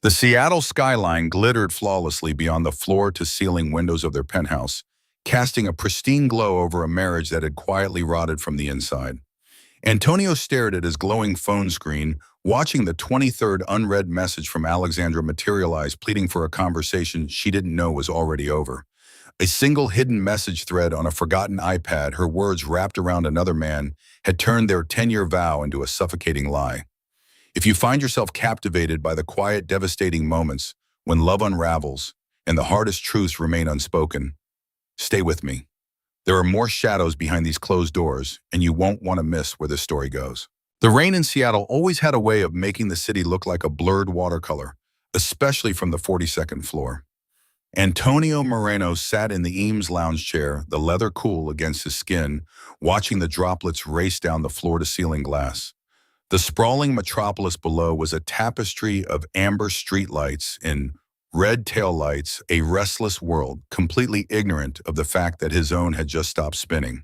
The Seattle skyline glittered flawlessly beyond the floor-to-ceiling windows of their penthouse, casting a pristine glow over a marriage that had quietly rotted from the inside. Antonio stared at his glowing phone screen, watching the 23rd unread message from Alexandra materialize, pleading for a conversation she didn't know was already over. A single hidden message thread on a forgotten iPad, her words wrapped around another man, had turned their 10-year vow into a suffocating lie. If you find yourself captivated by the quiet, devastating moments when love unravels and the hardest truths remain unspoken, stay with me. There are more shadows behind these closed doors, and you won't want to miss where this story goes. The rain in Seattle always had a way of making the city look like a blurred watercolor, especially from the 42nd floor. Antonio Moreno sat in the Eames lounge chair, the leather cool against his skin, watching the droplets race down the floor-to-ceiling glass. The sprawling metropolis below was a tapestry of amber streetlights and red taillights, a restless world, completely ignorant of the fact that his own had just stopped spinning.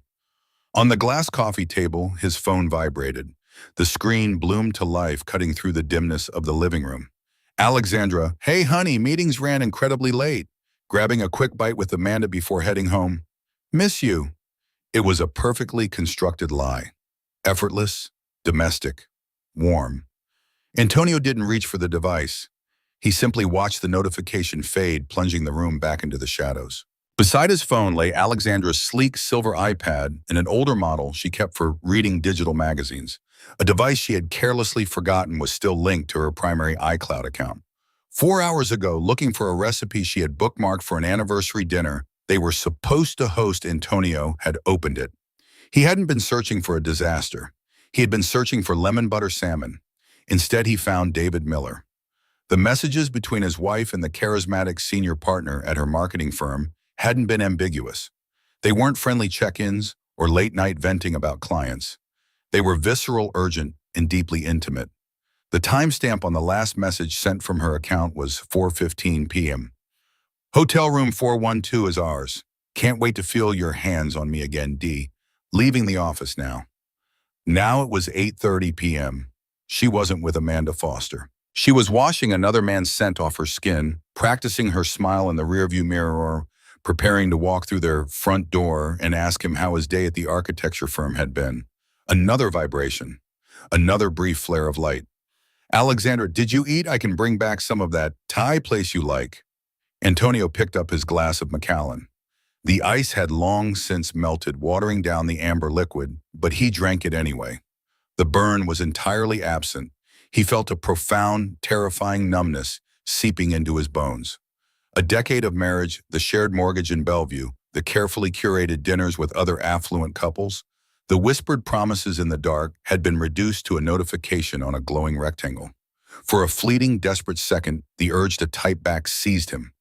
On the glass coffee table, his phone vibrated. The screen bloomed to life, cutting through the dimness of the living room. Alexandra, "Hey honey, meetings ran incredibly late." Grabbing a quick bite with Amanda before heading home. "Miss you." It was a perfectly constructed lie. Effortless, domestic, warm. Antonio didn't reach for the device. He simply watched the notification fade, plunging the room back into the shadows. Beside his phone lay Alexandra's sleek silver iPad and an older model she kept for reading digital magazines. A device she had carelessly forgotten was still linked to her primary iCloud account. 4 hours ago, looking for a recipe she had bookmarked for an anniversary dinner they were supposed to host, Antonio had opened it. He hadn't been searching for a disaster. He had been searching for lemon butter salmon. Instead, he found David Miller. The messages between his wife and the charismatic senior partner at her marketing firm hadn't been ambiguous. They weren't friendly check-ins or late-night venting about clients. They were visceral, urgent, and deeply intimate. The timestamp on the last message sent from her account was 4:15 p.m. "Hotel room 412 is ours. Can't wait to feel your hands on me again, D. Leaving the office now." Now it was 8:30 p.m. She wasn't with Amanda Foster. She was washing another man's scent off her skin, practicing her smile in the rearview mirror, preparing to walk through their front door and ask him how his day at the architecture firm had been. Another vibration. Another brief flare of light. "Alexandra, did you eat? I can bring back some of that Thai place you like." Antonio picked up his glass of Macallan. The ice had long since melted, watering down the amber liquid, but he drank it anyway. The burn was entirely absent. He felt a profound, terrifying numbness seeping into his bones. A decade of marriage, the shared mortgage in Bellevue, the carefully curated dinners with other affluent couples, the whispered promises in the dark had been reduced to a notification on a glowing rectangle. For a fleeting, desperate second, the urge to type back seized him.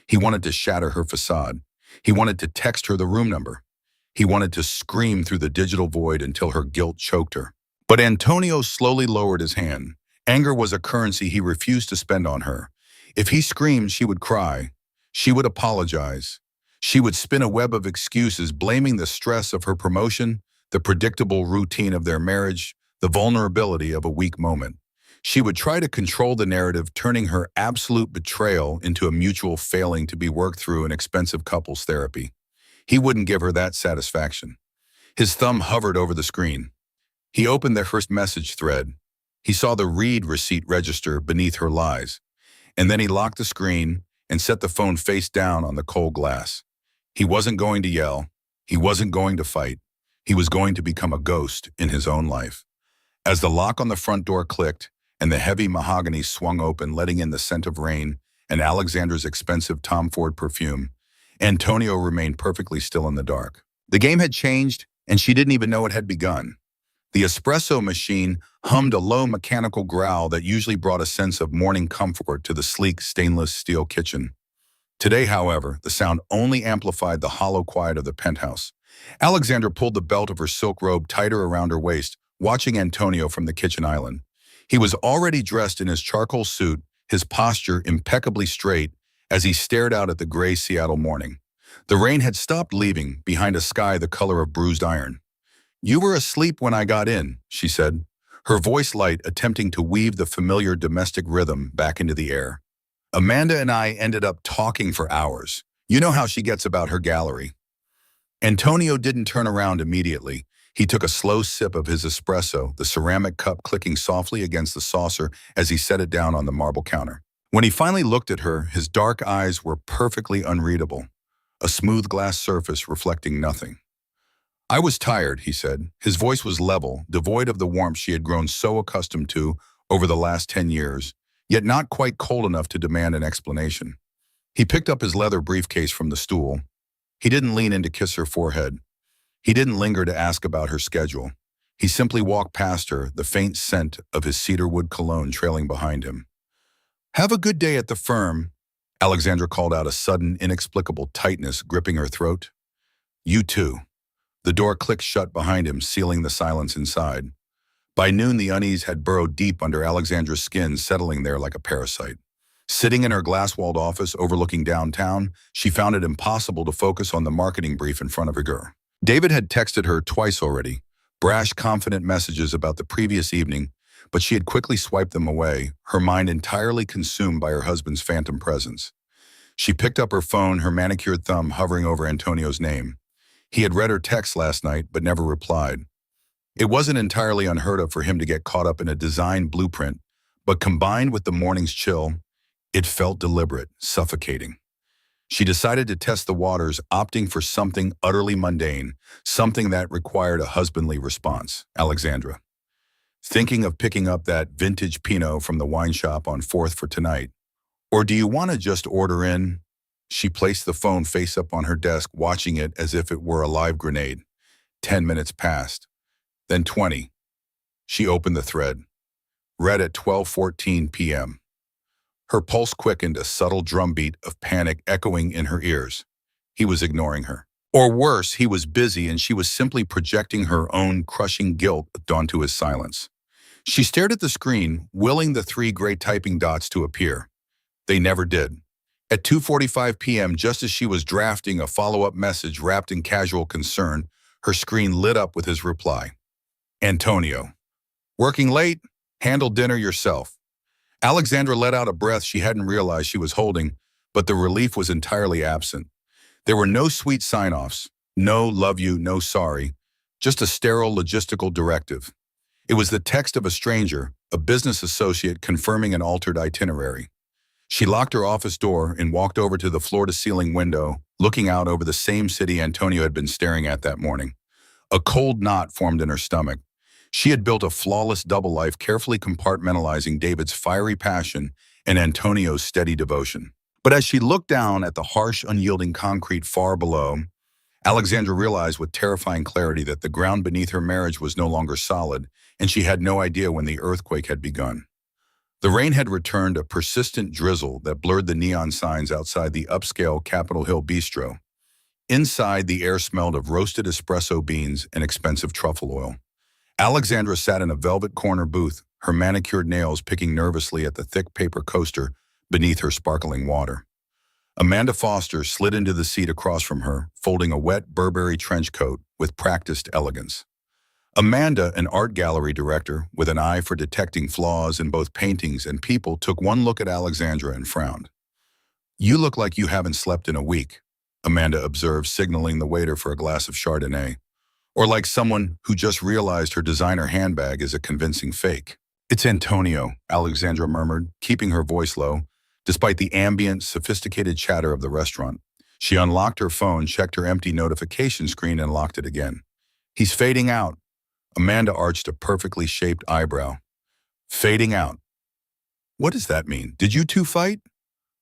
He wanted to shatter her facade. He wanted to text her the room number. He wanted to scream through the digital void until her guilt choked her. But Antonio slowly lowered his hand. Anger was a currency he refused to spend on her. If he screamed, she would cry. She would apologize. She would spin a web of excuses, blaming the stress of her promotion, the predictable routine of their marriage, the vulnerability of a weak moment. She would try to control the narrative, turning her absolute betrayal into a mutual failing to be worked through in expensive couples therapy. He wouldn't give her that satisfaction. His thumb hovered over the screen. He opened their first message thread. He saw the read receipt register beneath her lies. And then he locked the screen and set the phone face down on the cold glass. He wasn't going to yell. He wasn't going to fight. He was going to become a ghost in his own life. As the lock on the front door clicked and the heavy mahogany swung open, letting in the scent of rain and Alexandra's expensive Tom Ford perfume, Antonio remained perfectly still in the dark. The game had changed, and she didn't even know it had begun. The espresso machine hummed a low mechanical growl that usually brought a sense of morning comfort to the sleek stainless steel kitchen. Today, however, the sound only amplified the hollow quiet of the penthouse. Alexandra pulled the belt of her silk robe tighter around her waist, watching Antonio from the kitchen island. He was already dressed in his charcoal suit, his posture impeccably straight as he stared out at the gray Seattle morning. The rain had stopped leaving behind a sky the color of bruised iron. "You were asleep when I got in," she said, her voice light, attempting to weave the familiar domestic rhythm back into the air. Amanda and I ended up talking for hours. You know how she gets about her gallery. Antonio didn't turn around immediately. He took a slow sip of his espresso, the ceramic cup clicking softly against the saucer as he set it down on the marble counter. When he finally looked at her, his dark eyes were perfectly unreadable, a smooth glass surface reflecting nothing. I was tired, he said. His voice was level, devoid of the warmth she had grown so accustomed to over the last 10 years, yet not quite cold enough to demand an explanation. He picked up his leather briefcase from the stool. He didn't lean in to kiss her forehead. He didn't linger to ask about her schedule. He simply walked past her, the faint scent of his cedarwood cologne trailing behind him. "Have a good day at the firm," Alexandra called out, a sudden, inexplicable tightness gripping her throat. "You too." The door clicked shut behind him, sealing the silence inside. By noon, the unease had burrowed deep under Alexandra's skin, settling there like a parasite. Sitting in her glass-walled office overlooking downtown, she found it impossible to focus on the marketing brief in front of her. David had texted her twice already, brash, confident messages about the previous evening, but she had quickly swiped them away, her mind entirely consumed by her husband's phantom presence. She picked up her phone, her manicured thumb hovering over Antonio's name. He had read her text last night, but never replied. It wasn't entirely unheard of for him to get caught up in a design blueprint, but combined with the morning's chill, it felt deliberate, suffocating. She decided to test the waters, opting for something utterly mundane, something that required a husbandly response. "Alexandra, thinking of picking up that vintage Pinot from the wine shop on 4th for tonight? Or do you want to just order in?" She placed the phone face up on her desk, watching it as if it were a live grenade. 10 minutes passed. Then 20. She opened the thread. Read at 12:14 p.m. Her pulse quickened, a subtle drumbeat of panic echoing in her ears. He was ignoring her. Or worse, he was busy and she was simply projecting her own crushing guilt onto his silence. She stared at the screen, willing the 3 gray typing dots to appear. They never did. At 2:45 p.m., just as she was drafting a follow-up message wrapped in casual concern, her screen lit up with his reply. "Antonio. Working late? Handle dinner yourself." Alexandra let out a breath she hadn't realized she was holding, but the relief was entirely absent. There were no sweet sign-offs, no love you, no sorry, just a sterile logistical directive. It was the text of a stranger, a business associate confirming an altered itinerary. She locked her office door and walked over to the floor-to-ceiling window, looking out over the same city Antonio had been staring at that morning. A cold knot formed in her stomach. She had built a flawless double life, carefully compartmentalizing David's fiery passion and Antonio's steady devotion. But as she looked down at the harsh, unyielding concrete far below, Alexandra realized with terrifying clarity that the ground beneath her marriage was no longer solid, and she had no idea when the earthquake had begun. The rain had returned, a persistent drizzle that blurred the neon signs outside the upscale Capitol Hill Bistro. Inside, the air smelled of roasted espresso beans and expensive truffle oil. Alexandra sat in a velvet corner booth, her manicured nails picking nervously at the thick paper coaster beneath her sparkling water. Amanda Foster slid into the seat across from her, folding a wet Burberry trench coat with practiced elegance. Amanda, an art gallery director with an eye for detecting flaws in both paintings and people, took one look at Alexandra and frowned. "You look like you haven't slept in a week," Amanda observed, signaling the waiter for a glass of Chardonnay. "Or like someone who just realized her designer handbag is a convincing fake." "It's Antonio," Alexandra murmured, keeping her voice low, despite the ambient, sophisticated chatter of the restaurant. She unlocked her phone, checked her empty notification screen, and locked it again. "He's fading out." Amanda arched a perfectly shaped eyebrow. "Fading out. What does that mean? Did you two fight?"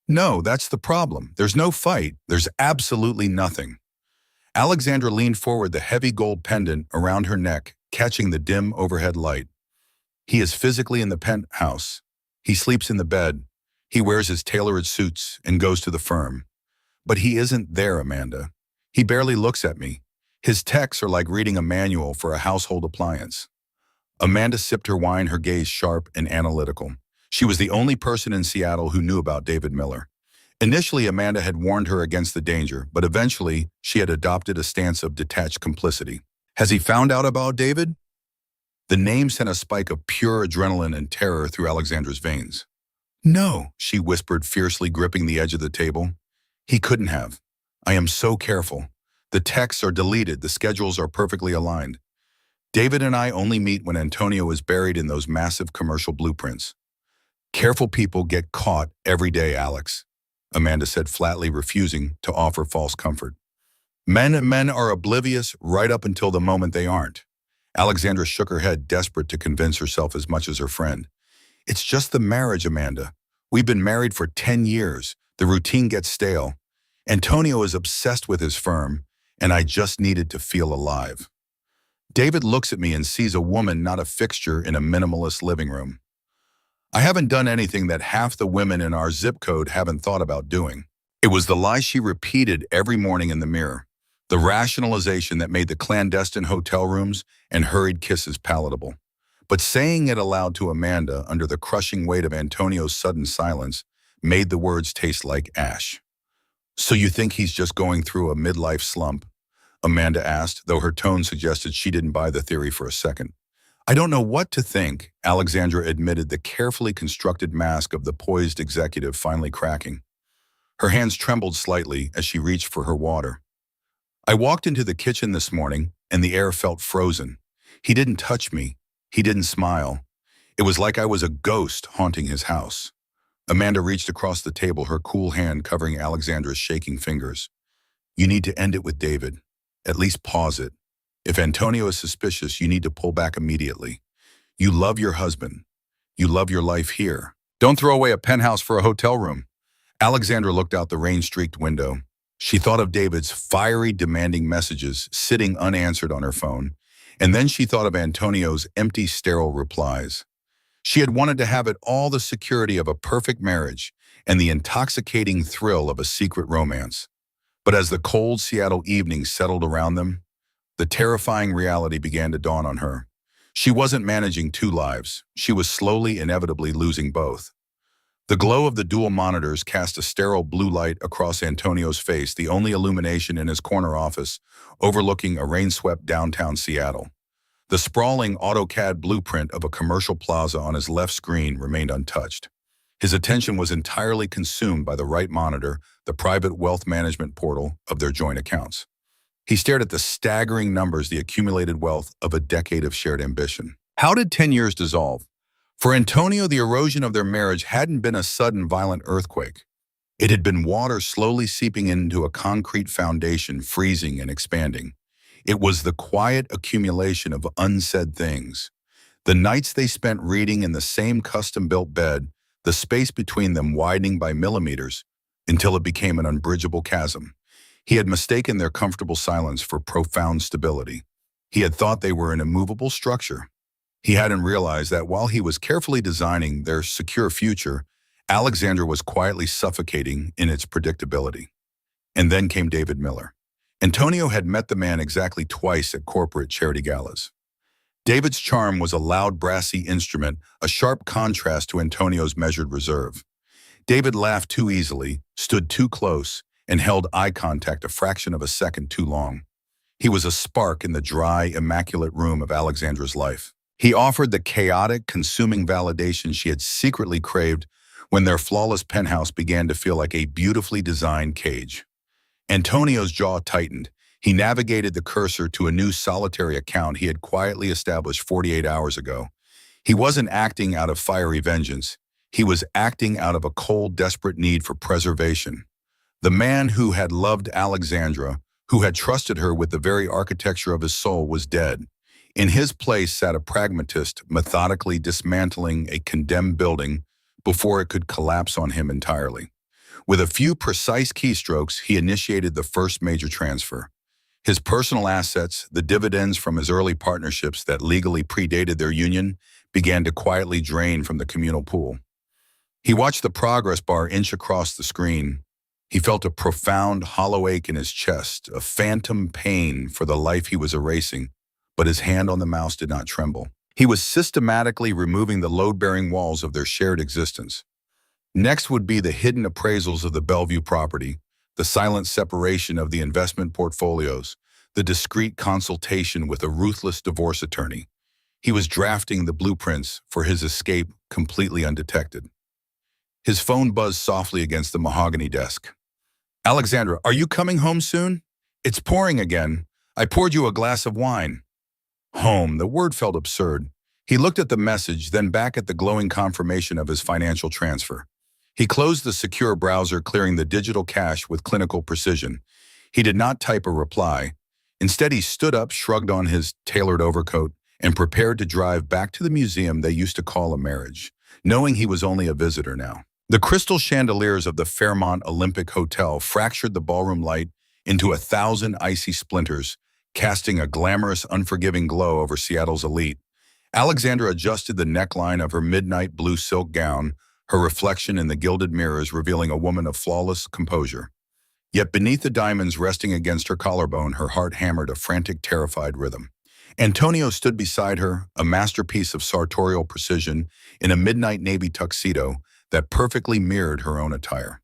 "No, that's the problem. There's no fight. There's absolutely nothing." Alexandra leaned forward, the heavy gold pendant around her neck, catching the dim overhead light. "He is physically in the penthouse. He sleeps in the bed. He wears his tailored suits and goes to the firm. But he isn't there, Amanda. He barely looks at me. His texts are like reading a manual for a household appliance." Amanda sipped her wine, her gaze sharp and analytical. She was the only person in Seattle who knew about David Miller. Initially, Amanda had warned her against the danger, but eventually, she had adopted a stance of detached complicity. "Has he found out about David?" The name sent a spike of pure adrenaline and terror through Alexandra's veins. No, she whispered, fiercely gripping the edge of the table. He couldn't have. I am so careful. The texts are deleted, the schedules are perfectly aligned. David and I only meet when Antonio is buried in those massive commercial blueprints. Careful people get caught every day, Alex, Amanda said, flatly refusing to offer false comfort. Men are oblivious right up until the moment they aren't. Alexandra shook her head, desperate to convince herself as much as her friend. It's just the marriage, Amanda. We've been married for 10 years. The routine gets stale. Antonio is obsessed with his firm, and I just needed to feel alive. David looks at me and sees a woman, not a fixture in a minimalist living room. I haven't done anything that half the women in our zip code haven't thought about doing. It was the lie she repeated every morning in the mirror, the rationalization that made the clandestine hotel rooms and hurried kisses palatable. But saying it aloud to Amanda under the crushing weight of Antonio's sudden silence made the words taste like ash. So you think he's just going through a midlife slump? Amanda asked, though her tone suggested she didn't buy the theory for a second. I don't know what to think, Alexandra admitted, the carefully constructed mask of the poised executive finally cracking. Her hands trembled slightly as she reached for her water. I walked into the kitchen this morning, and the air felt frozen. He didn't touch me. He didn't smile. It was like I was a ghost haunting his house. Amanda reached across the table, her cool hand covering Alexandra's shaking fingers. You need to end it with David. At least pause it. If Antonio is suspicious, you need to pull back immediately. You love your husband. You love your life here. Don't throw away a penthouse for a hotel room. Alexandra looked out the rain-streaked window. She thought of David's fiery, demanding messages sitting unanswered on her phone, and then she thought of Antonio's empty, sterile replies. She had wanted to have it all, the security of a perfect marriage and the intoxicating thrill of a secret romance. But as the cold Seattle evening settled around them, the terrifying reality began to dawn on her. She wasn't managing two lives. She was slowly, inevitably losing both. The glow of the dual monitors cast a sterile blue light across Antonio's face, the only illumination in his corner office, overlooking a rain-swept downtown Seattle. The sprawling AutoCAD blueprint of a commercial plaza on his left screen remained untouched. His attention was entirely consumed by the right monitor, the private wealth management portal of their joint accounts. He stared at the staggering numbers, the accumulated wealth of a decade of shared ambition. How did 10 years dissolve? For Antonio, the erosion of their marriage hadn't been a sudden, violent earthquake. It had been water slowly seeping into a concrete foundation, freezing and expanding. It was the quiet accumulation of unsaid things. The nights they spent reading in the same custom-built bed, the space between them widening by millimeters until it became an unbridgeable chasm. He had mistaken their comfortable silence for profound stability. He had thought they were an immovable structure. He hadn't realized that while he was carefully designing their secure future, Alexandra was quietly suffocating in its predictability. And then came David Miller. Antonio had met the man exactly twice at corporate charity galas. David's charm was a loud, brassy instrument, a sharp contrast to Antonio's measured reserve. David laughed too easily, stood too close, and held eye contact a fraction of a second too long. He was a spark in the dry, immaculate room of Alexandra's life. He offered the chaotic, consuming validation she had secretly craved when their flawless penthouse began to feel like a beautifully designed cage. Antonio's jaw tightened. He navigated the cursor to a new solitary account he had quietly established 48 hours ago. He wasn't acting out of fiery vengeance. He was acting out of a cold, desperate need for preservation. The man who had loved Alexandra, who had trusted her with the very architecture of his soul, was dead. In his place sat a pragmatist, methodically dismantling a condemned building before it could collapse on him entirely. With a few precise keystrokes, he initiated the first major transfer. His personal assets, the dividends from his early partnerships that legally predated their union, began to quietly drain from the communal pool. He watched the progress bar inch across the screen. He felt a profound, hollow ache in his chest, a phantom pain for the life he was erasing, but his hand on the mouse did not tremble. He was systematically removing the load-bearing walls of their shared existence. Next would be the hidden appraisals of the Bellevue property, the silent separation of the investment portfolios, the discreet consultation with a ruthless divorce attorney. He was drafting the blueprints for his escape completely undetected. His phone buzzed softly against the mahogany desk. Alexandra, are you coming home soon? It's pouring again. I poured you a glass of wine. Home, the word felt absurd. He looked at the message, then back at the glowing confirmation of his financial transfer. He closed the secure browser, clearing the digital cache with clinical precision. He did not type a reply. Instead, he stood up, shrugged on his tailored overcoat, and prepared to drive back to the museum they used to call a marriage, knowing he was only a visitor now. The crystal chandeliers of the Fairmont Olympic Hotel fractured the ballroom light into 1,000 icy splinters, casting a glamorous, unforgiving glow over Seattle's elite. Alexandra adjusted the neckline of her midnight blue silk gown, her reflection in the gilded mirrors revealing a woman of flawless composure. Yet beneath the diamonds resting against her collarbone, her heart hammered a frantic, terrified rhythm. Antonio stood beside her, a masterpiece of sartorial precision, in a midnight navy tuxedo that perfectly mirrored her own attire.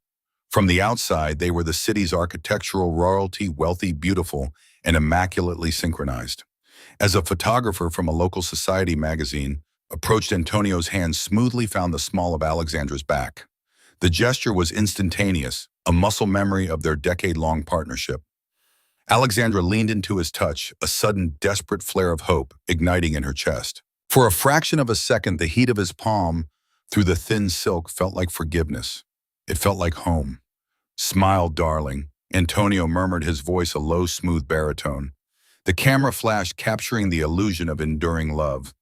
From the outside, they were the city's architectural royalty, wealthy, beautiful, and immaculately synchronized. As a photographer from a local society magazine approached Antonio's hand, smoothly found the small of Alexandra's back. The gesture was instantaneous, a muscle memory of their decade-long partnership. Alexandra leaned into his touch, a sudden, desperate flare of hope igniting in her chest. For a fraction of a second, the heat of his palm through the thin silk felt like forgiveness. It felt like home. Smile, darling, Antonio murmured, his voice a low, smooth baritone. The camera flashed, capturing the illusion of enduring love.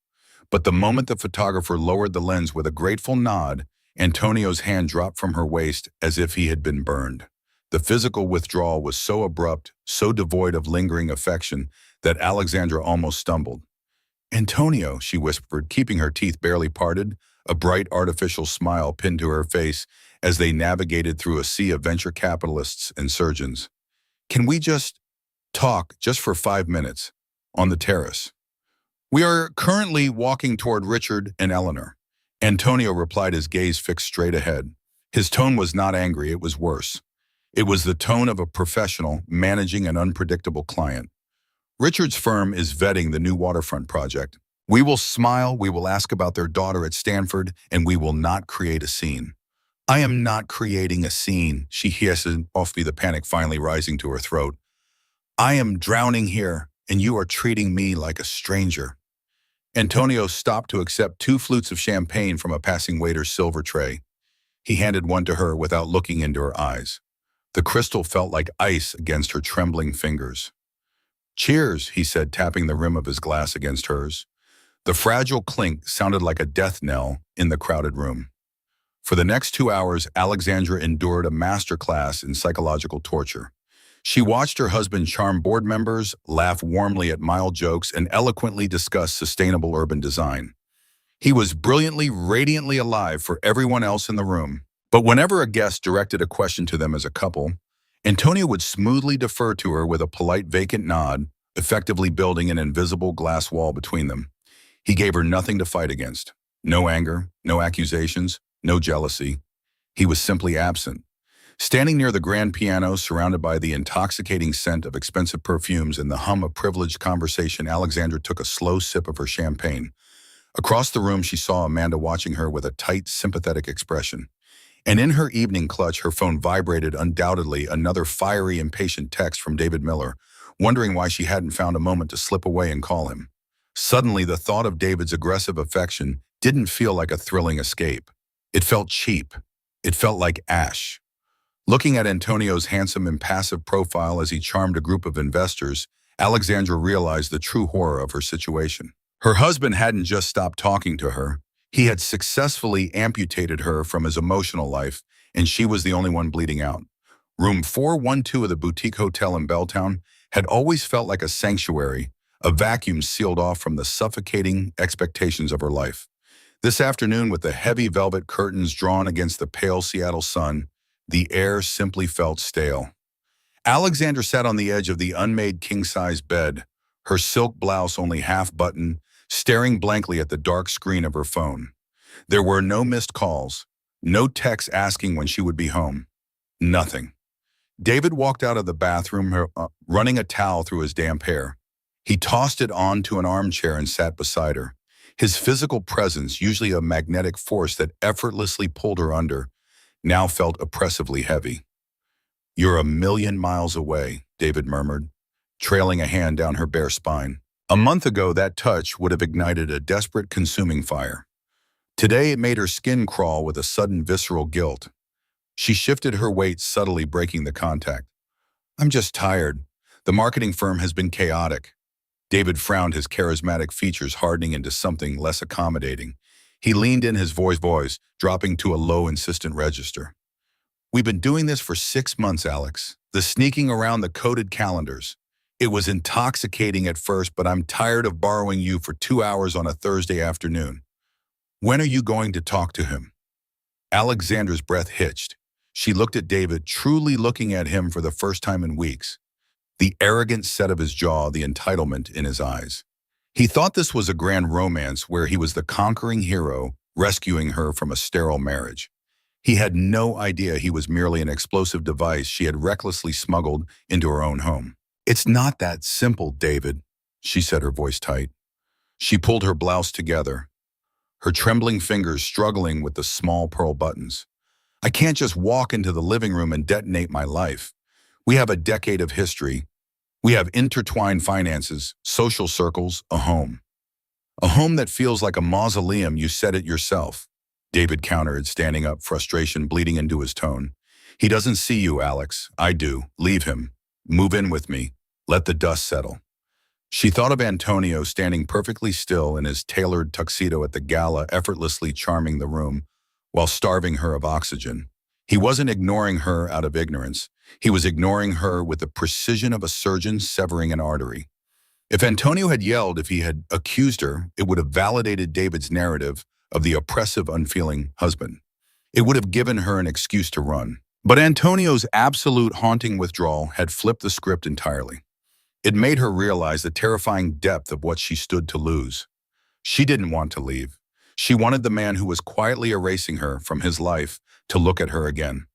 But the moment the photographer lowered the lens with a grateful nod, Antonio's hand dropped from her waist as if he had been burned. The physical withdrawal was so abrupt, so devoid of lingering affection, that Alexandra almost stumbled. Antonio, she whispered, keeping her teeth barely parted, a bright artificial smile pinned to her face as they navigated through a sea of venture capitalists and surgeons. Can we just talk, just for 5 minutes, on the terrace? We are currently walking toward Richard and Eleanor. Antonio replied, his gaze fixed straight ahead. His tone was not angry, it was worse. It was the tone of a professional managing an unpredictable client. Richard's firm is vetting the new waterfront project. We will smile, we will ask about their daughter at Stanford, and we will not create a scene. I am not creating a scene, she hissed, off me, the panic finally rising to her throat. I am drowning here, and you are treating me like a stranger. Antonio stopped to accept 2 flutes of champagne from a passing waiter's silver tray. He handed one to her without looking into her eyes. The crystal felt like ice against her trembling fingers. Cheers, he said, tapping the rim of his glass against hers. The fragile clink sounded like a death knell in the crowded room. For the next 2 hours, Alexandra endured a master class in psychological torture. She watched her husband charm board members, laugh warmly at mild jokes, and eloquently discuss sustainable urban design. He was brilliantly, radiantly alive for everyone else in the room. But whenever a guest directed a question to them as a couple, Antonio would smoothly defer to her with a polite, vacant nod, effectively building an invisible glass wall between them. He gave her nothing to fight against. No anger, no accusations, no jealousy. He was simply absent. Standing near the grand piano, surrounded by the intoxicating scent of expensive perfumes and the hum of privileged conversation, Alexandra took a slow sip of her champagne. Across the room, she saw Amanda watching her with a tight, sympathetic expression. And in her evening clutch, her phone vibrated, undoubtedly another fiery, impatient text from David Miller, wondering why she hadn't found a moment to slip away and call him. Suddenly, the thought of David's aggressive affection didn't feel like a thrilling escape. It felt cheap. It felt like ash. Looking at Antonio's handsome, impassive profile as he charmed a group of investors, Alexandra realized the true horror of her situation. Her husband hadn't just stopped talking to her. He had successfully amputated her from his emotional life, and she was the only one bleeding out. Room 412 of the boutique hotel in Belltown had always felt like a sanctuary, a vacuum sealed off from the suffocating expectations of her life. This afternoon, with the heavy velvet curtains drawn against the pale Seattle sun, the air simply felt stale. Alexandra sat on the edge of the unmade king-size bed, her silk blouse only half-buttoned, staring blankly at the dark screen of her phone. There were no missed calls, no texts asking when she would be home. Nothing. David walked out of the bathroom, running a towel through his damp hair. He tossed it onto an armchair and sat beside her. His physical presence, usually a magnetic force that effortlessly pulled her under, now felt oppressively heavy. "You're a million miles away," David murmured, trailing a hand down her bare spine. A month ago, that touch would have ignited a desperate consuming fire. Today, it made her skin crawl with a sudden visceral guilt. She shifted her weight, subtly breaking the contact. "I'm just tired. The marketing firm has been chaotic." David frowned, his charismatic features hardening into something less accommodating. He leaned in, his voice dropping to a low, insistent register. "We've been doing this for 6 months, Alex. The sneaking around the coded calendars. It was intoxicating at first, but I'm tired of borrowing you for 2 hours on a Thursday afternoon. When are you going to talk to him?" Alexandra's breath hitched. She looked at David, truly looking at him for the first time in weeks. The arrogant set of his jaw, the entitlement in his eyes. He thought this was a grand romance where he was the conquering hero, rescuing her from a sterile marriage. He had no idea he was merely an explosive device she had recklessly smuggled into her own home. "It's not that simple, David," she said, her voice tight. She pulled her blouse together, her trembling fingers struggling with the small pearl buttons. "I can't just walk into the living room and detonate my life. We have a decade of history. We have intertwined finances, social circles, a home. A home that feels like a mausoleum, you said it yourself." David countered, standing up, frustration bleeding into his tone. "He doesn't see you, Alex. I do. Leave him. Move in with me. Let the dust settle." She thought of Antonio standing perfectly still in his tailored tuxedo at the gala, effortlessly charming the room, while starving her of oxygen. He wasn't ignoring her out of ignorance. He was ignoring her with the precision of a surgeon severing an artery. If Antonio had yelled, if he had accused her, it would have validated David's narrative of the oppressive, unfeeling husband. It would have given her an excuse to run. But Antonio's absolute haunting withdrawal had flipped the script entirely. It made her realize the terrifying depth of what she stood to lose. She didn't want to leave. She wanted the man who was quietly erasing her from his life to look at her again.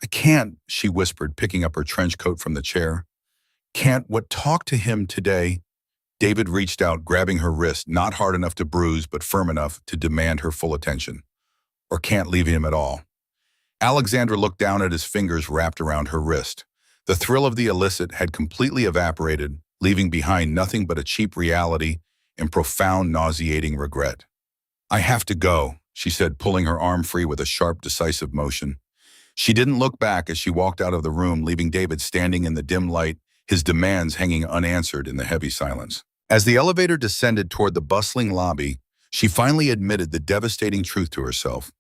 "I can't," she whispered, picking up her trench coat from the chair. "Can't what? Talk to him today." David reached out, grabbing her wrist, not hard enough to bruise, but firm enough to demand her full attention. "Or can't leave him at all." Alexandra looked down at his fingers wrapped around her wrist. The thrill of the illicit had completely evaporated, leaving behind nothing but a cheap reality and profound, nauseating regret. "I have to go," she said, pulling her arm free with a sharp, decisive motion. She didn't look back as she walked out of the room, leaving David standing in the dim light, his demands hanging unanswered in the heavy silence. As the elevator descended toward the bustling lobby, she finally admitted the devastating truth to herself.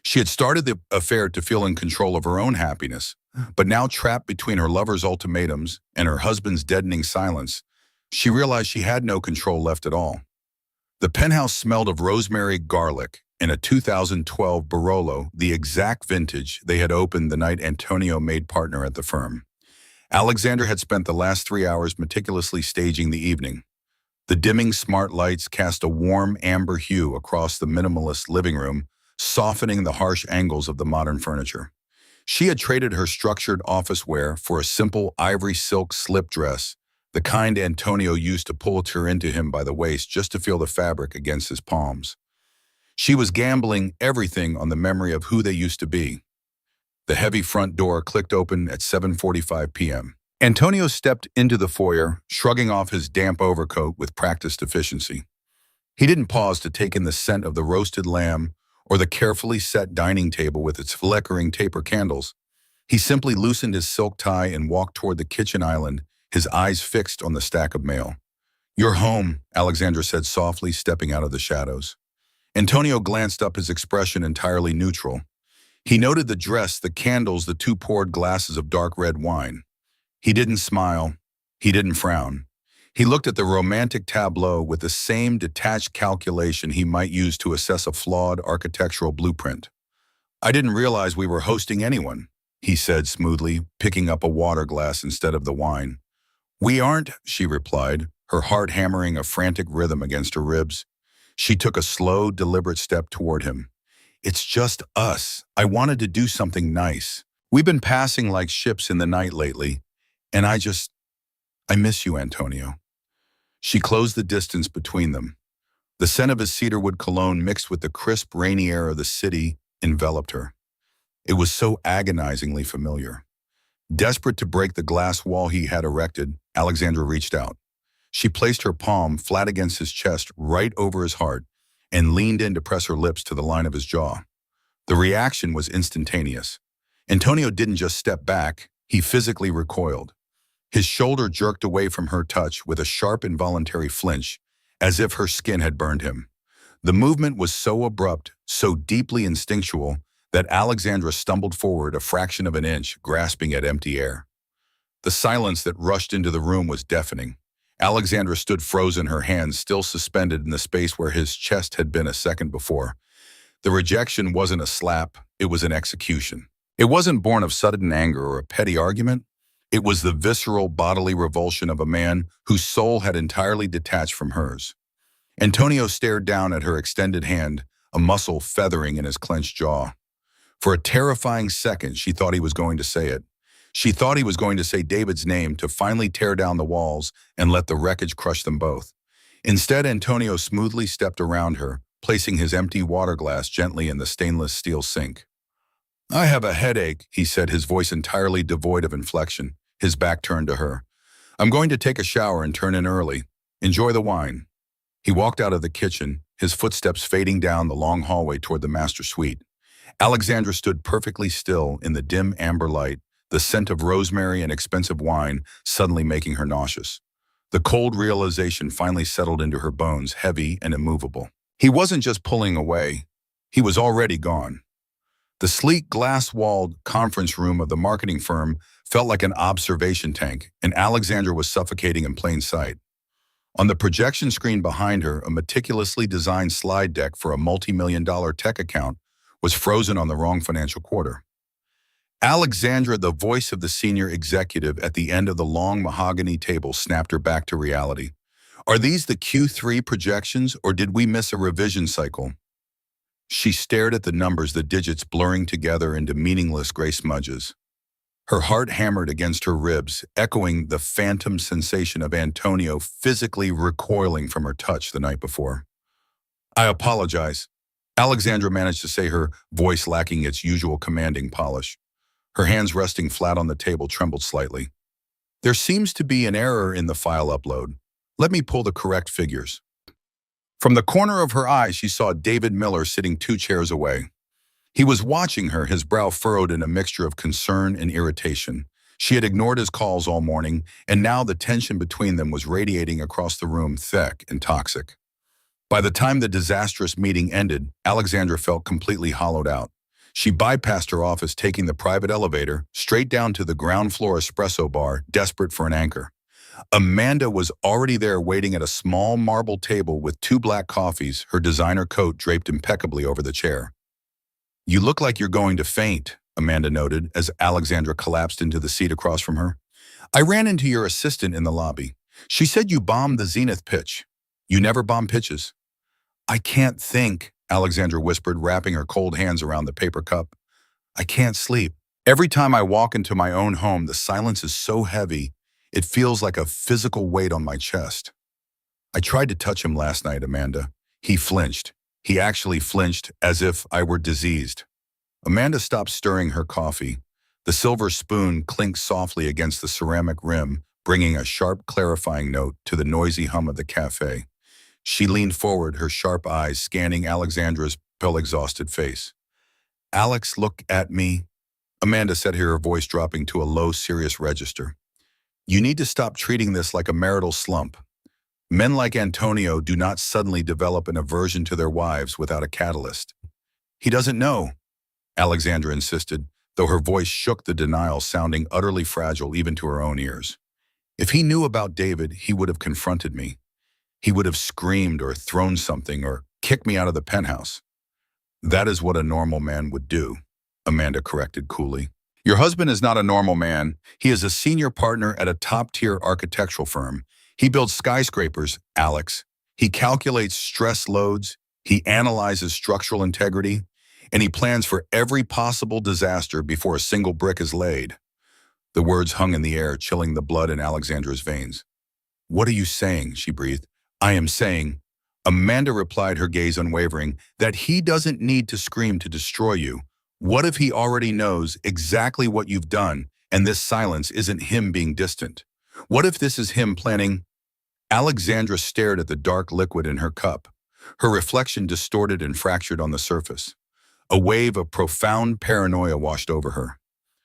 She had started the affair to feel in control of her own happiness, but now trapped between her lover's ultimatums and her husband's deadening silence, she realized she had no control left at all. The penthouse smelled of rosemary garlic in a 2012 Barolo, the exact vintage they had opened the night Antonio made partner at the firm. Alexandra had spent the last 3 hours meticulously staging the evening. The dimming smart lights cast a warm amber hue across the minimalist living room, softening the harsh angles of the modern furniture. She had traded her structured office wear for a simple ivory silk slip dress, the kind Antonio used to pull her into him by the waist just to feel the fabric against his palms. She was gambling everything on the memory of who they used to be. The heavy front door clicked open at 7:45 p.m. Antonio stepped into the foyer, shrugging off his damp overcoat with practiced efficiency. He didn't pause to take in the scent of the roasted lamb or the carefully set dining table with its flickering taper candles. He simply loosened his silk tie and walked toward the kitchen island, his eyes fixed on the stack of mail. "You're home," Alexandra said softly, stepping out of the shadows. Antonio glanced up, his expression entirely neutral. He noted the dress, the candles, the 2 poured glasses of dark red wine. He didn't smile. He didn't frown. He looked at the romantic tableau with the same detached calculation he might use to assess a flawed architectural blueprint. "I didn't realize we were hosting anyone," he said smoothly, picking up a water glass instead of the wine. "We aren't," she replied, her heart hammering a frantic rhythm against her ribs. She took a slow, deliberate step toward him. "It's just us. I wanted to do something nice. We've been passing like ships in the night lately, and I miss you, Antonio." She closed the distance between them. The scent of his cedarwood cologne mixed with the crisp, rainy air of the city enveloped her. It was so agonizingly familiar. Desperate to break the glass wall he had erected, Alexandra reached out. She placed her palm flat against his chest right over his heart and leaned in to press her lips to the line of his jaw. The reaction was instantaneous. Antonio didn't just step back, he physically recoiled. His shoulder jerked away from her touch with a sharp involuntary flinch, as if her skin had burned him. The movement was so abrupt, so deeply instinctual, that Alexandra stumbled forward a fraction of an inch, grasping at empty air. The silence that rushed into the room was deafening. Alexandra stood frozen, her hands still suspended in the space where his chest had been a second before. The rejection wasn't a slap, it was an execution. It wasn't born of sudden anger or a petty argument. It was the visceral bodily revulsion of a man whose soul had entirely detached from hers. Antonio stared down at her extended hand, a muscle feathering in his clenched jaw. For a terrifying second, she thought he was going to say it. She thought he was going to say David's name to finally tear down the walls and let the wreckage crush them both. Instead, Antonio smoothly stepped around her, placing his empty water glass gently in the stainless steel sink. "I have a headache," he said, his voice entirely devoid of inflection, his back turned to her. "I'm going to take a shower and turn in early. Enjoy the wine." He walked out of the kitchen, his footsteps fading down the long hallway toward the master suite. Alexandra stood perfectly still in the dim amber light, the scent of rosemary and expensive wine suddenly making her nauseous. The cold realization finally settled into her bones, heavy and immovable. He wasn't just pulling away. He was already gone. The sleek glass-walled conference room of the marketing firm felt like an observation tank, and Alexandra was suffocating in plain sight. On the projection screen behind her, a meticulously designed slide deck for a multi-million-dollar tech account was frozen on the wrong financial quarter. Alexandra, the voice of the senior executive at the end of the long mahogany table, snapped her back to reality. "Are these the Q3 projections, or did we miss a revision cycle?" She stared at the numbers, the digits blurring together into meaningless gray smudges. Her heart hammered against her ribs, echoing the phantom sensation of Antonio physically recoiling from her touch the night before. "I apologize," Alexandra managed to say, her voice lacking its usual commanding polish. Her hands resting flat on the table trembled slightly. "There seems to be an error in the file upload. Let me pull the correct figures." From the corner of her eye, she saw David Miller sitting 2 chairs away. He was watching her, his brow furrowed in a mixture of concern and irritation. She had ignored his calls all morning, and now the tension between them was radiating across the room, thick and toxic. By the time the disastrous meeting ended, Alexandra felt completely hollowed out. She bypassed her office, taking the private elevator straight down to the ground floor espresso bar, desperate for an anchor. Amanda was already there, waiting at a small marble table with 2 black coffees, her designer coat draped impeccably over the chair. "You look like you're going to faint," Amanda noted as Alexandra collapsed into the seat across from her. "I ran into your assistant in the lobby. She said you bombed the Zenith pitch. You never bomb pitches." "I can't think," Alexandra whispered, wrapping her cold hands around the paper cup. "I can't sleep. Every time I walk into my own home, the silence is so heavy, it feels like a physical weight on my chest." "I tried to touch him last night, Amanda. He flinched. He actually flinched, as if I were diseased." Amanda stopped stirring her coffee. The silver spoon clinked softly against the ceramic rim, bringing a sharp, clarifying note to the noisy hum of the cafe. She leaned forward, her sharp eyes scanning Alexandra's pale-exhausted face. "Alex, look at me," Amanda said here, her voice dropping to a low, serious register. "You need to stop treating this like a marital slump. Men like Antonio do not suddenly develop an aversion to their wives without a catalyst." "He doesn't know," Alexandra insisted, though her voice shook, the denial sounding utterly fragile even to her own ears. "If he knew about David, he would have confronted me. He would have screamed or thrown something or kicked me out of the penthouse." "That is what a normal man would do," Amanda corrected coolly. "Your husband is not a normal man. He is a senior partner at a top-tier architectural firm. He builds skyscrapers, Alex. He calculates stress loads, he analyzes structural integrity, and he plans for every possible disaster before a single brick is laid." The words hung in the air, chilling the blood in Alexandra's veins. "What are you saying?" she breathed. "I am saying," Amanda replied, her gaze unwavering, "that he doesn't need to scream to destroy you. What if he already knows exactly what you've done and this silence isn't him being distant? What if this is him planning? Alexandra stared at the dark liquid in her cup, her reflection distorted and fractured on the surface. A wave of profound paranoia washed over her.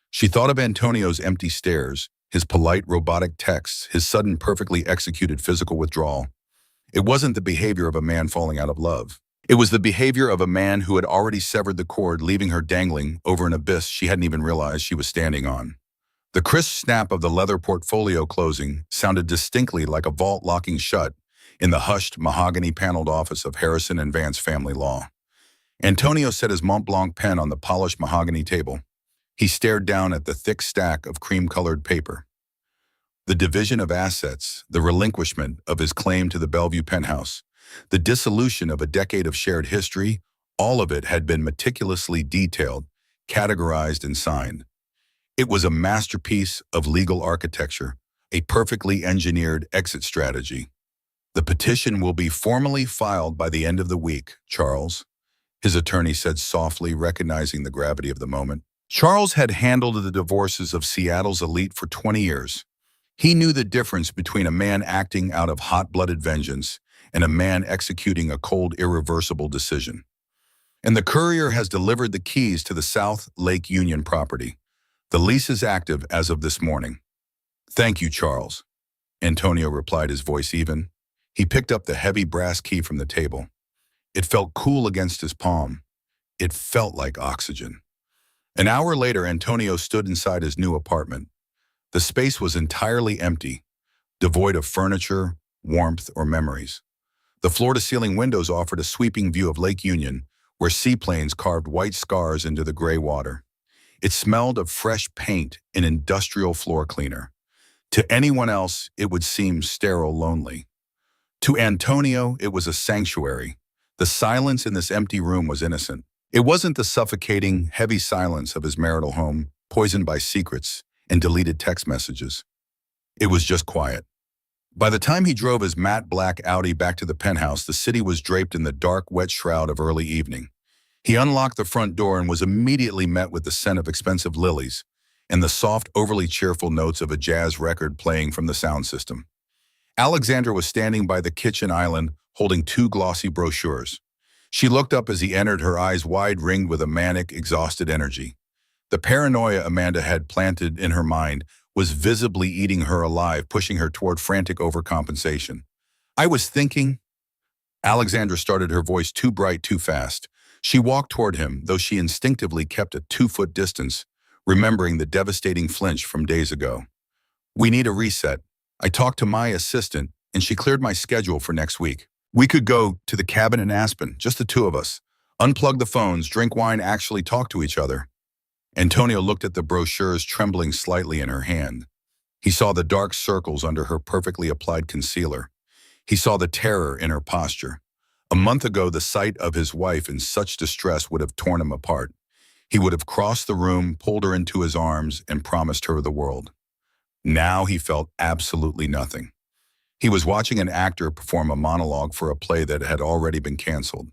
She thought of Antonio's empty stares, his polite robotic texts, his sudden perfectly executed physical withdrawal. It wasn't the behavior of a man falling out of love. It was the behavior of a man who had already severed the cord, leaving her dangling over an abyss she hadn't even realized she was standing on. The crisp snap of the leather portfolio closing sounded distinctly like a vault locking shut in the hushed, mahogany-paneled office of Harrison and Vance Family Law. Antonio set his Mont Blanc pen on the polished mahogany table. He stared down at the thick stack of cream-colored paper. The division of assets, the relinquishment of his claim to the Bellevue penthouse, the dissolution of a decade of shared history, all of it had been meticulously detailed, categorized, and signed. It was a masterpiece of legal architecture, a perfectly engineered exit strategy. The petition will be formally filed by the end of the week, Charles, his attorney said softly, recognizing the gravity of the moment. Charles had handled the divorces of Seattle's elite for 20 years. He knew the difference between a man acting out of hot-blooded vengeance and a man executing a cold, irreversible decision. And the courier has delivered the keys to the South Lake Union property. The lease is active as of this morning. Thank you, Charles, Antonio replied, his voice even. He picked up the heavy brass key from the table. It felt cool against his palm. It felt like oxygen. An hour later, Antonio stood inside his new apartment. The space was entirely empty, devoid of furniture, warmth, or memories. The floor-to-ceiling windows offered a sweeping view of Lake Union, where seaplanes carved white scars into the gray water. It smelled of fresh paint and industrial floor cleaner. To anyone else, it would seem sterile, lonely. To Antonio, it was a sanctuary. The silence in this empty room was innocent. It wasn't the suffocating, heavy silence of his marital home, poisoned by secrets and deleted text messages. It was just quiet. By the time he drove his matte black Audi back to the penthouse, the city was draped in the dark, wet shroud of early evening. He unlocked the front door and was immediately met with the scent of expensive lilies and the soft, overly cheerful notes of a jazz record playing from the sound system. Alexandra was standing by the kitchen island, holding two glossy brochures. She looked up as he entered, her eyes wide-ringed with a manic, exhausted energy. The paranoia Amanda had planted in her mind was visibly eating her alive, pushing her toward frantic overcompensation. I was thinking... Alexandra started, her voice too bright, too fast. She walked toward him, though she instinctively kept a 2-foot distance, remembering the devastating flinch from days ago. We need a reset. I talked to my assistant, and she cleared my schedule for next week. We could go to the cabin in Aspen, just the two of us. Unplug the phones, drink wine, actually talk to each other. Antonio looked at the brochures, trembling slightly in her hand. He saw the dark circles under her perfectly applied concealer. He saw the terror in her posture. A month ago, the sight of his wife in such distress would have torn him apart. He would have crossed the room, pulled her into his arms, and promised her the world. Now he felt absolutely nothing. He was watching an actor perform a monologue for a play that had already been canceled.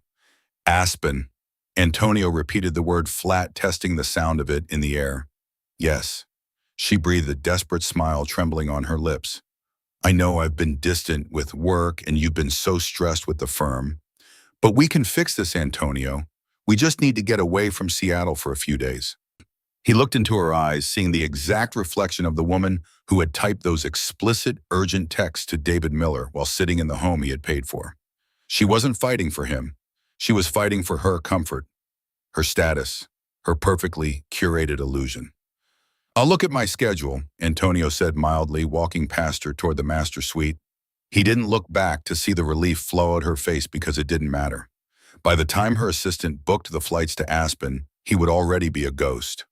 Aspen. Antonio repeated the word flat, testing the sound of it in the air. Yes. She breathed, a desperate smile trembling on her lips. I know I've been distant with work and you've been so stressed with the firm. But we can fix this, Antonio. We just need to get away from Seattle for a few days. He looked into her eyes, seeing the exact reflection of the woman who had typed those explicit, urgent texts to David Miller while sitting in the home he had paid for. She wasn't fighting for him. She was fighting for her comfort, her status, her perfectly curated illusion. I'll look at my schedule, Antonio said mildly, walking past her toward the master suite. He didn't look back to see the relief flow out her face because it didn't matter. By the time her assistant booked the flights to Aspen, he would already be a ghost.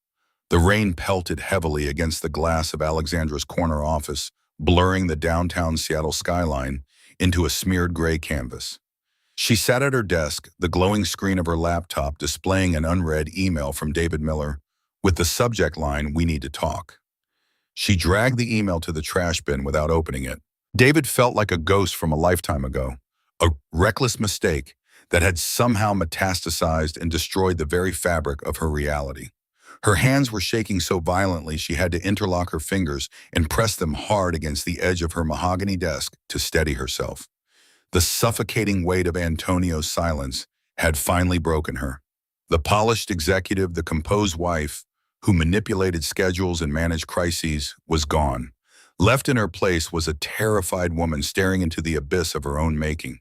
The rain pelted heavily against the glass of Alexandra's corner office, blurring the downtown Seattle skyline into a smeared gray canvas. She sat at her desk, the glowing screen of her laptop displaying an unread email from David Miller with the subject line, "We need to talk." She dragged the email to the trash bin without opening it. David felt like a ghost from a lifetime ago, a reckless mistake that had somehow metastasized and destroyed the very fabric of her reality. Her hands were shaking so violently she had to interlock her fingers and press them hard against the edge of her mahogany desk to steady herself. The suffocating weight of Antonio's silence had finally broken her. The polished executive, the composed wife, who manipulated schedules and managed crises, was gone. Left in her place was a terrified woman staring into the abyss of her own making.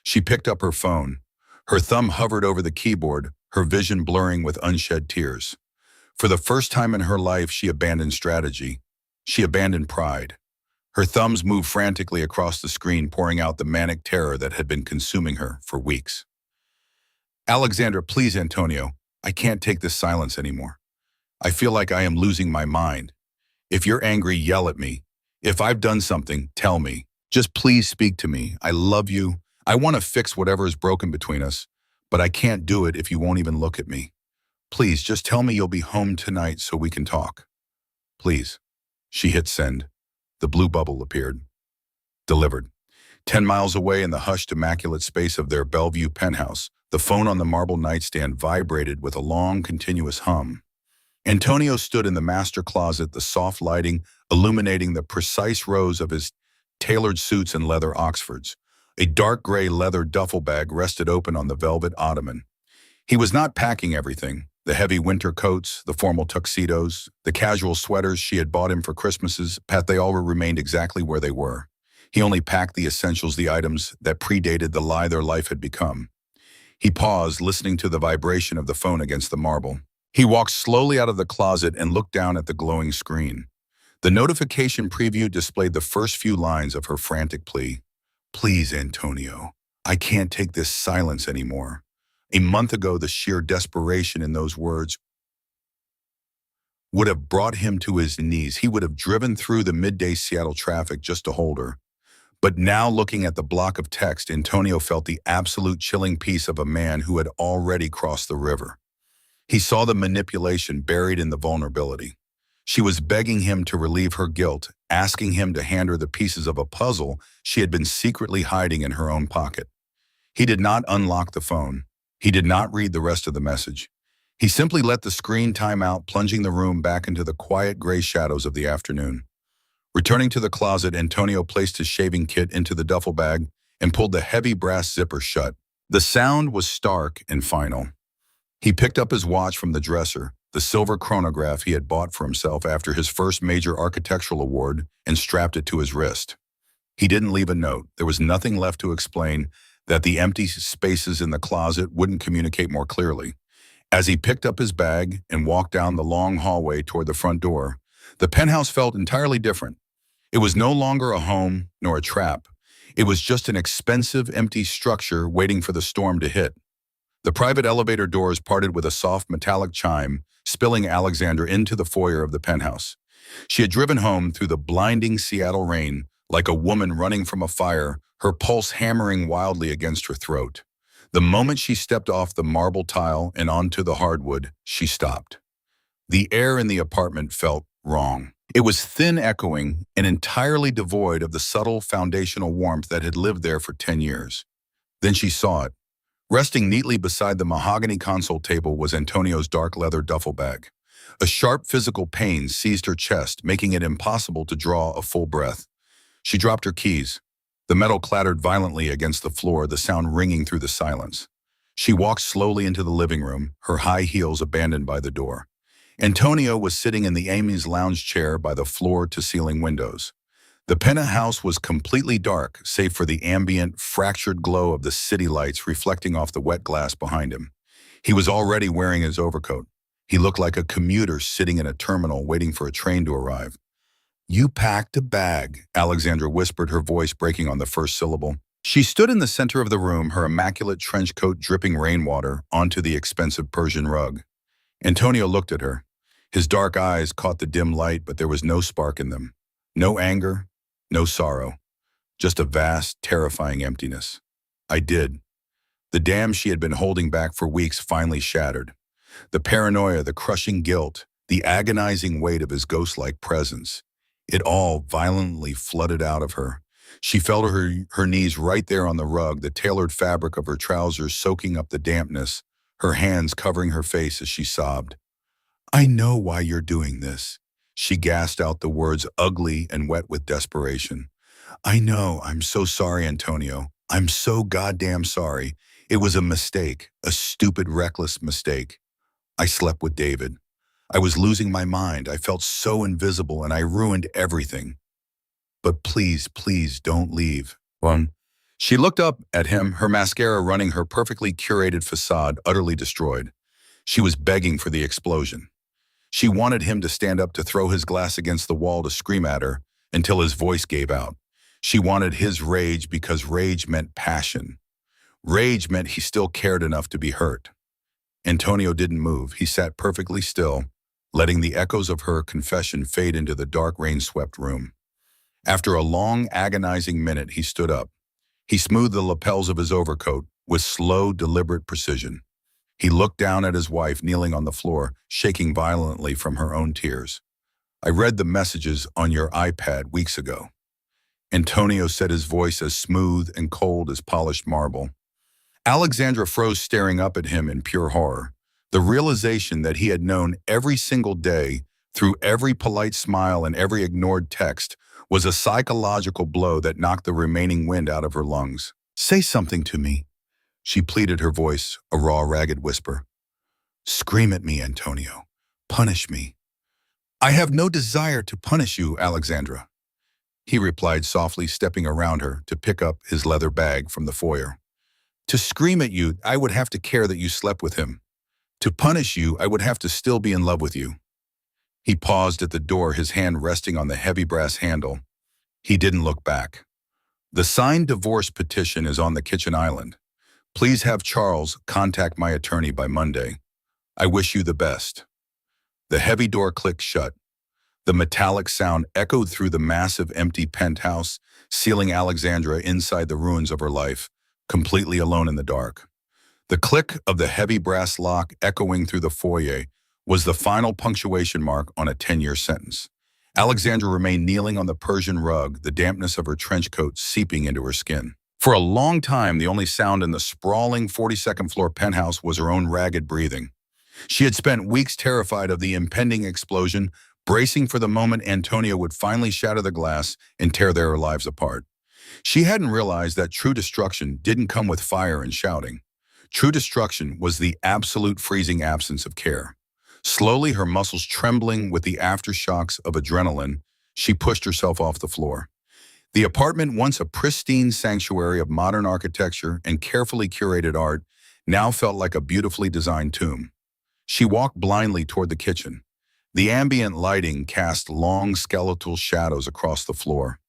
She picked up her phone. Her thumb hovered over the keyboard, her vision blurring with unshed tears. For the first time in her life, she abandoned strategy. She abandoned pride. Her thumbs moved frantically across the screen, pouring out the manic terror that had been consuming her for weeks. Alexandra, please, Antonio. I can't take this silence anymore. I feel like I am losing my mind. If you're angry, yell at me. If I've done something, tell me. Just please speak to me. I love you. I want to fix whatever is broken between us, but I can't do it if you won't even look at me. Please, just tell me you'll be home tonight so we can talk. Please. She hit send. The blue bubble appeared. Delivered. 10 miles away in the hushed, immaculate space of their Bellevue penthouse, the phone on the marble nightstand vibrated with a long, continuous hum. Antonio stood in the master closet, the soft lighting illuminating the precise rows of his tailored suits and leather Oxfords. A dark gray leather duffel bag rested open on the velvet ottoman. He was not packing everything. The heavy winter coats, the formal tuxedos, the casual sweaters she had bought him for Christmases, they all remained exactly where they were. He only packed the essentials, the items that predated the lie their life had become. He paused, listening to the vibration of the phone against the marble. He walked slowly out of the closet and looked down at the glowing screen. The notification preview displayed the first few lines of her frantic plea. Please, Antonio, I can't take this silence anymore. A month ago, the sheer desperation in those words would have brought him to his knees. He would have driven through the midday Seattle traffic just to hold her. But now, looking at the block of text, Antonio felt the absolute chilling peace of a man who had already crossed the river. He saw the manipulation buried in the vulnerability. She was begging him to relieve her guilt, asking him to hand her the pieces of a puzzle she had been secretly hiding in her own pocket. He did not unlock the phone. He did not read the rest of the message. He simply let the screen time out, plunging the room back into the quiet gray shadows of the afternoon. Returning to the closet, Antonio placed his shaving kit into the duffel bag and pulled the heavy brass zipper shut. The sound was stark and final. He picked up his watch from the dresser, the silver chronograph he had bought for himself after his first major architectural award, and strapped it to his wrist. He didn't leave a note. There was nothing left to explain that the empty spaces in the closet wouldn't communicate more clearly. As he picked up his bag and walked down the long hallway toward the front door, the penthouse felt entirely different. It was no longer a home nor a trap. It was just an expensive, empty structure waiting for the storm to hit. The private elevator doors parted with a soft metallic chime, spilling Alexandra into the foyer of the penthouse. She had driven home through the blinding Seattle rain like a woman running from a fire, her pulse hammering wildly against her throat. The moment she stepped off the marble tile and onto the hardwood, she stopped. The air in the apartment felt wrong. It was thin, echoing, and entirely devoid of the subtle foundational warmth that had lived there for 10 years. Then she saw it. Resting neatly beside the mahogany console table was Antonio's dark leather duffel bag. A sharp physical pain seized her chest, making it impossible to draw a full breath. She dropped her keys. The metal clattered violently against the floor, the sound ringing through the silence. She walked slowly into the living room, her high heels abandoned by the door. Antonio was sitting in the Amy's lounge chair by the floor-to-ceiling windows. The penthouse was completely dark, save for the ambient, fractured glow of the city lights reflecting off the wet glass behind him. He was already wearing his overcoat. He looked like a commuter sitting in a terminal waiting for a train to arrive. "You packed a bag," Alexandra whispered, her voice breaking on the first syllable. She stood in the center of the room, her immaculate trench coat dripping rainwater onto the expensive Persian rug. Antonio looked at her. His dark eyes caught the dim light, but there was no spark in them. No anger, no sorrow. Just a vast, terrifying emptiness. "I did." The dam she had been holding back for weeks finally shattered. The paranoia, the crushing guilt, the agonizing weight of his ghost-like presence. It all violently flooded out of her. She felt her knees right there on the rug, the tailored fabric of her trousers soaking up the dampness, her hands covering her face as she sobbed. I know why you're doing this. She gasped out the words, ugly and wet with desperation. I know. I'm so sorry, Antonio. I'm so goddamn sorry. It was a mistake, a stupid, reckless mistake. I slept with David. I was losing my mind. I felt so invisible and I ruined everything. But please, please don't leave. One. She looked up at him, her mascara running her perfectly curated facade utterly destroyed. She was begging for the explosion. She wanted him to stand up to throw his glass against the wall to scream at her until his voice gave out. She wanted his rage because rage meant passion. Rage meant he still cared enough to be hurt. Antonio didn't move. He sat perfectly still, letting the echoes of her confession fade into the dark rain-swept room. After a long, agonizing minute, he stood up. He smoothed the lapels of his overcoat with slow, deliberate precision. He looked down at his wife kneeling on the floor, shaking violently from her own tears. I read the messages on your iPad weeks ago. Antonio said, his voice as smooth and cold as polished marble. Alexandra froze, staring up at him in pure horror. The realization that he had known every single day, through every polite smile and every ignored text, was a psychological blow that knocked the remaining wind out of her lungs. Say something to me, she pleaded, her voice a raw, ragged whisper. Scream at me, Antonio. Punish me. I have no desire to punish you, Alexandra, he replied softly, stepping around her to pick up his leather bag from the foyer. To scream at you, I would have to care that you slept with him. To punish you, I would have to still be in love with you. He paused at the door, his hand resting on the heavy brass handle. He didn't look back. The signed divorce petition is on the kitchen island. Please have Charles contact my attorney by Monday. I wish you the best. The heavy door clicked shut. The metallic sound echoed through the massive empty penthouse, sealing Alexandra inside the ruins of her life, completely alone in the dark. The click of the heavy brass lock echoing through the foyer was the final punctuation mark on a 10-year sentence. Alexandra remained kneeling on the Persian rug, the dampness of her trench coat seeping into her skin. For a long time, the only sound in the sprawling 42nd floor penthouse was her own ragged breathing. She had spent weeks terrified of the impending explosion, bracing for the moment Antonio would finally shatter the glass and tear their lives apart. She hadn't realized that true destruction didn't come with fire and shouting. True destruction was the absolute freezing absence of care. Slowly, her muscles trembling with the aftershocks of adrenaline, she pushed herself off the floor. The apartment, once a pristine sanctuary of modern architecture and carefully curated art, now felt like a beautifully designed tomb. She walked blindly toward the kitchen. The ambient lighting cast long skeletal shadows across the floor.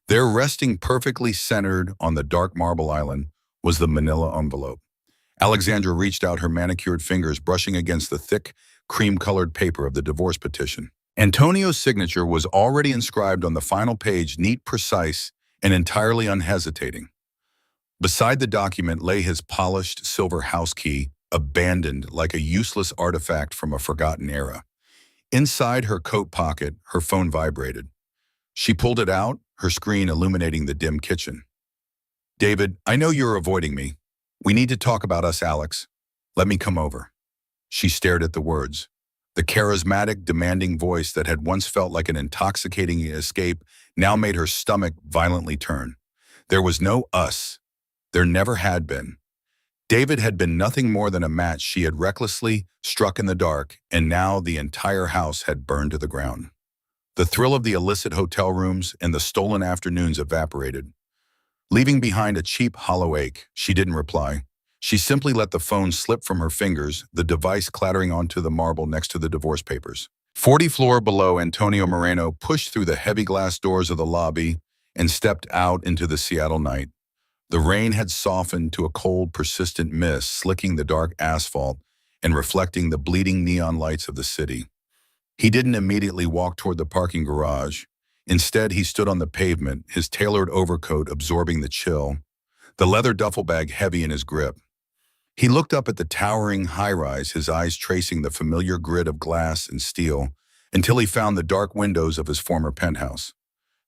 There, resting perfectly centered on the dark marble island, was the manila envelope. Alexandra reached out her manicured fingers, brushing against the thick, cream-colored paper of the divorce petition. Antonio's signature was already inscribed on the final page, neat, precise, and entirely unhesitating. Beside the document lay his polished silver house key, abandoned like a useless artifact from a forgotten era. Inside her coat pocket, her phone vibrated. She pulled it out, her screen illuminating the dim kitchen. David, I know you're avoiding me. We need to talk about us, Alex. Let me come over. She stared at the words. The charismatic, demanding voice that had once felt like an intoxicating escape now made her stomach violently turn. There was no us. There never had been. David had been nothing more than a match she had recklessly struck in the dark, and now the entire house had burned to the ground. The thrill of the illicit hotel rooms and the stolen afternoons evaporated. Leaving behind a cheap, hollow ache, she didn't reply. She simply let the phone slip from her fingers, the device clattering onto the marble next to the divorce papers. 40 floor below, Antonio Moreno pushed through the heavy glass doors of the lobby and stepped out into the Seattle night. The rain had softened to a cold, persistent mist, slicking the dark asphalt and reflecting the bleeding neon lights of the city. He didn't immediately walk toward the parking garage. Instead, he stood on the pavement, his tailored overcoat absorbing the chill, the leather duffel bag heavy in his grip. He looked up at the towering high-rise, his eyes tracing the familiar grid of glass and steel, until he found the dark windows of his former penthouse.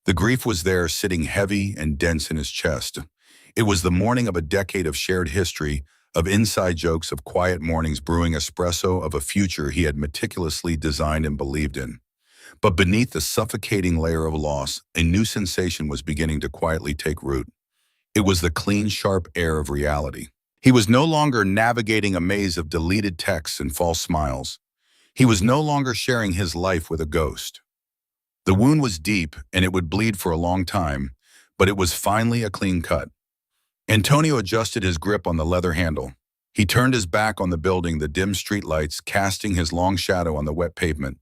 The grief was there, sitting heavy and dense in his chest. It was the morning of a decade of shared history, of inside jokes, of quiet mornings brewing espresso, of a future he had meticulously designed and believed in. But beneath the suffocating layer of loss, a new sensation was beginning to quietly take root. It was the clean, sharp air of reality. He was no longer navigating a maze of deleted texts and false smiles. He was no longer sharing his life with a ghost. The wound was deep, and it would bleed for a long time, but it was finally a clean cut. Antonio adjusted his grip on the leather handle. He turned his back on the building, the dim streetlights casting his long shadow on the wet pavement.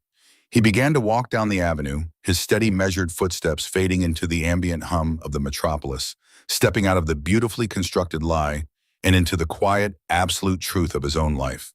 He began to walk down the avenue, his steady, measured footsteps fading into the ambient hum of the metropolis, stepping out of the beautifully constructed lie and into the quiet, absolute truth of his own life.